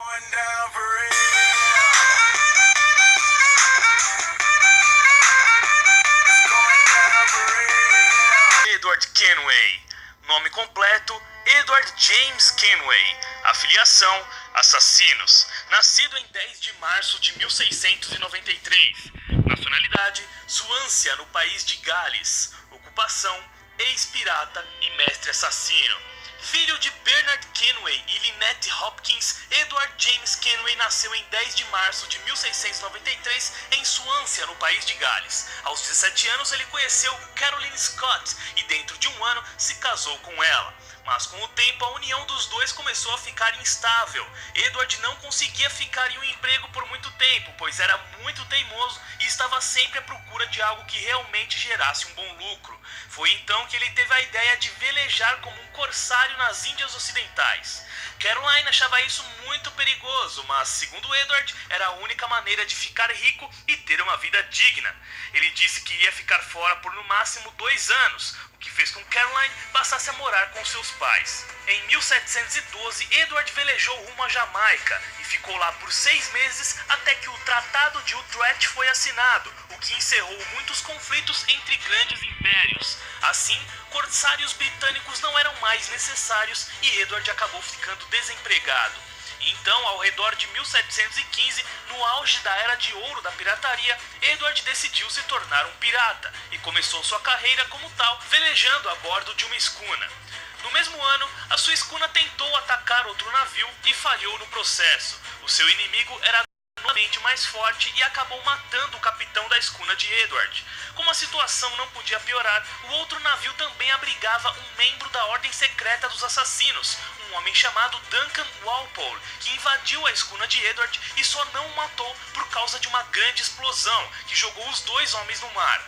going down for real. It's going down for real. Edward Kenway. Nome completo: Edward James Kenway. Afiliação: assassinos. Nascido em 10 de março de 1693. Nacionalidade: Suância, no país de Gales. Ocupação: ex-pirata e mestre assassino. Filho de Bernard Kenway e Lynette Hopkins, Edward James Kenway nasceu em 10 de março de 1693 em Suância, no país de Gales. Aos 17 anos ele conheceu Caroline Scott e dentro de um ano se casou com ela. Mas com o tempo a união dos dois começou a ficar instável. Edward não conseguia ficar em um emprego por muito tempo, pois era muito teimoso e estava sempre à procura de algo que realmente gerasse um bom lucro. Foi então que ele teve a ideia de velejar como um corsário nas Índias Ocidentais. Caroline achava isso muito perigoso, mas segundo Edward, era a única maneira de ficar rico e ter uma vida digna. Ele disse que iria ficar fora por no máximo 2 anos, o que fez com que Caroline passasse a morar com seus pais. Em 1712, Edward velejou rumo à Jamaica e ficou lá por 6 meses até que o Tratado de Utrecht foi assinado, o que encerrou muitos conflitos entre grandes impérios. Assim, corsários britânicos não eram mais necessários e Edward acabou ficando desempregado. Então, ao redor de 1715, no auge da Era de Ouro da pirataria, Edward decidiu se tornar um pirata e começou sua carreira como tal, velejando a bordo de uma escuna. No mesmo ano, a sua escuna tentou atacar outro navio e falhou no processo. O seu inimigo era novamente mais forte e acabou matando o capitão da escuna de Edward. Como a situação não podia piorar, o outro navio também abrigava um membro da Ordem Secreta dos Assassinos, um homem chamado Duncan Walpole, que invadiu a escuna de Edward e só não o matou por causa de uma grande explosão que jogou os 2 homens no mar.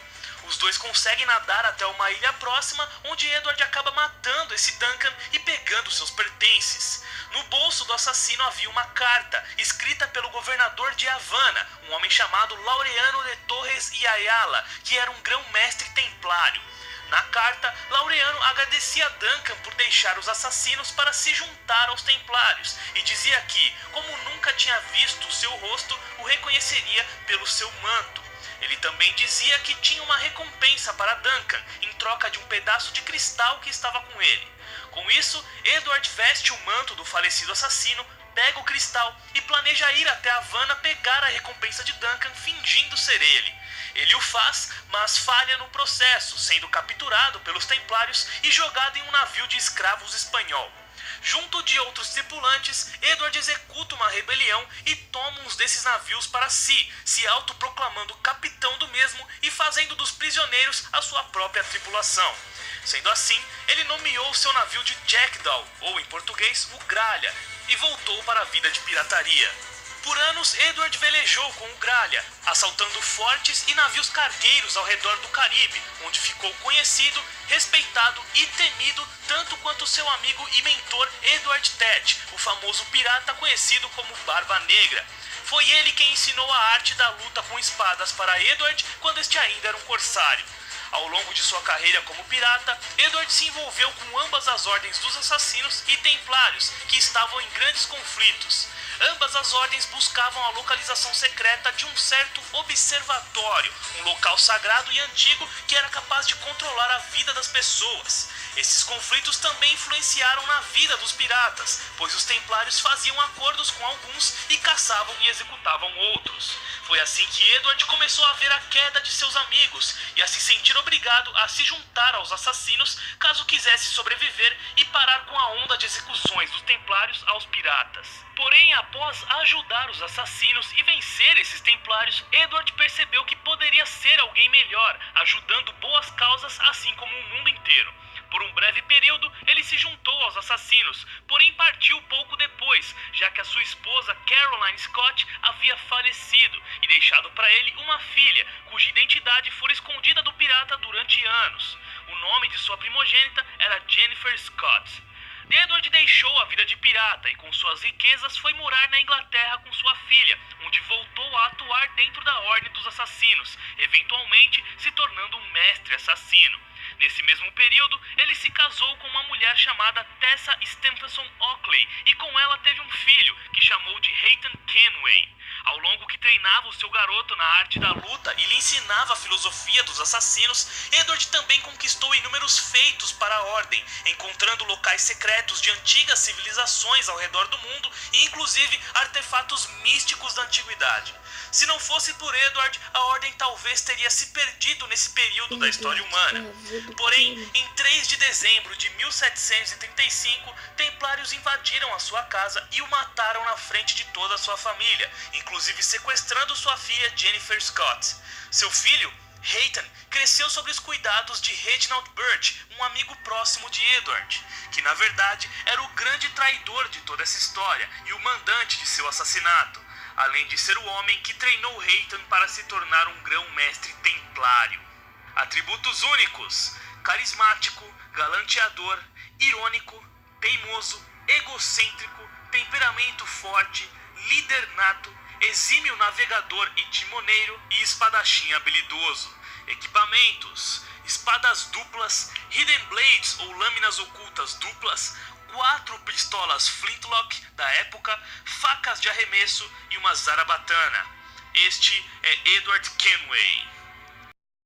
Os 2 conseguem nadar até uma ilha próxima, onde Edward acaba matando esse Duncan e pegando seus pertences. No bolso do assassino havia uma carta, escrita pelo governador de Havana, um homem chamado Laureano de Torres y Ayala, que era um grão-mestre templário. Na carta, Laureano agradecia a Duncan por deixar os assassinos para se juntar aos templários e dizia que, como nunca tinha visto seu rosto, o reconheceria pelo seu manto. Ele também dizia que tinha uma recompensa para Duncan, em troca de um pedaço de cristal que estava com ele. Com isso, Edward veste o manto do falecido assassino, pega o cristal e planeja ir até Havana pegar a recompensa de Duncan fingindo ser ele. Ele o faz, mas falha no processo, sendo capturado pelos templários e jogado em um navio de escravos espanhol. Junto de outros tripulantes, Edward executa uma rebelião e toma uns desses navios para si, se autoproclamando capitão do mesmo e fazendo dos prisioneiros a sua própria tripulação. Sendo assim, ele nomeou seu navio de Jackdaw, ou em português, o Gralha, e voltou para a vida de pirataria. Por anos, Edward velejou com o Gralha, assaltando fortes e navios cargueiros ao redor do Caribe, onde ficou conhecido, respeitado e temido tanto quanto seu amigo e mentor Edward Teach, o famoso pirata conhecido como Barba Negra. Foi ele quem ensinou a arte da luta com espadas para Edward quando este ainda era um corsário. Ao longo de sua carreira como pirata, Edward se envolveu com ambas as ordens dos assassinos e templários, que estavam em grandes conflitos. Ambas as ordens buscavam a localização secreta de um certo observatório, um local sagrado e antigo que era capaz de controlar a vida das pessoas. Esses conflitos também influenciaram na vida dos piratas, pois os templários faziam acordos com alguns e caçavam e executavam outros. Foi assim que Edward começou a ver a queda de seus amigos e a se sentir obrigado a se juntar aos assassinos caso quisesse sobreviver e parar com a onda de execuções dos templários aos piratas. Porém, após ajudar os assassinos e vencer esses templários, Edward percebeu que poderia ser alguém melhor, ajudando boas causas assim como o mundo inteiro. Por um breve período, ele se juntou aos assassinos, porém partiu pouco depois, já que a sua esposa Caroline Scott havia falecido e deixado para ele uma filha, cuja identidade fora escondida do pirata durante anos. O nome de sua primogênita era Jennifer Scott. Edward deixou a vida de pirata e com suas riquezas foi morar na Inglaterra com sua filha, onde voltou a atuar dentro da Ordem dos Assassinos, eventualmente se tornando um mestre assassino. Nesse mesmo período, ele se casou com uma mulher chamada Tessa Stephenson Oakley e com ela teve um filho, que chamou de Haytham Kenway, ao longo que treinava o seu garoto na arte da luta e lhe ensinava a filosofia dos assassinos. Edward também conquistou inúmeros feitos para a Ordem, encontrando locais secretos de antigas civilizações ao redor do mundo e inclusive artefatos místicos da antiguidade. Se não fosse por Edward, a Ordem talvez teria se perdido nesse período da história humana. Porém, em 3 de dezembro de 1735, templários invadiram a sua casa e o mataram na frente de toda a sua família, inclusive sequestrando sua filha Jennifer Scott. Seu filho, Haytham, cresceu sob os cuidados de Reginald Birch, um amigo próximo de Edward, que na verdade era o grande traidor de toda essa história e o mandante de seu assassinato, além de ser o homem que treinou Haytham para se tornar um grão-mestre templário. Atributos únicos: carismático, galanteador, irônico, teimoso, egocêntrico, temperamento forte, líder nato, exímio navegador e timoneiro e espadachim habilidoso. Equipamentos: espadas duplas, hidden blades ou lâminas ocultas duplas, 4 pistolas flintlock da época, facas de arremesso e uma zarabatana. Este é Edward Kenway.